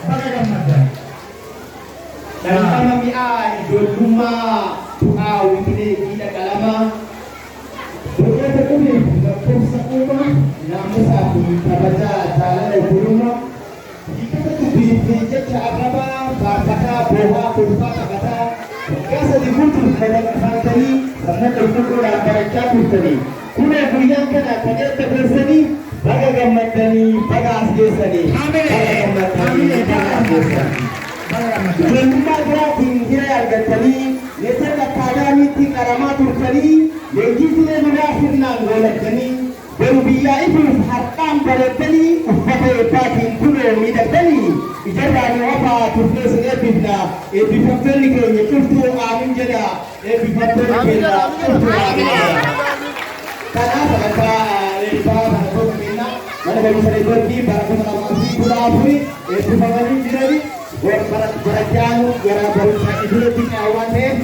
baga gammadan. Dan kama mi'ay doluma tuaw pinigila kalama. Begitu kami berkursa kuma namun aku kabaja jalan kuruma. Kita tu bijak cakap kata boha kurpa kata. Kasa dibutuh pada kali karena itu orang mereka putri. Kuna berikan kena pada terseni baga gammadani baga asgesani. Baga gammadani baga asgesani. Jumpa berarti hira argatani. Nesar kadani ti karamatur kali. Yejizne munafir nangolatani. Berubiya itu hartam beratani. Upate patin kuno midatani. Ijarani wapa tufnes ebibna. Ebibafel ke yetufu amin jada. Ebibafel ke yetufu amin jada. Karena kata lepas aku minna, mana baru saya pergi baru sama masih pulauan, itu bagaimana jadi, baru baru jalan, baru saya itu tidak awan deh,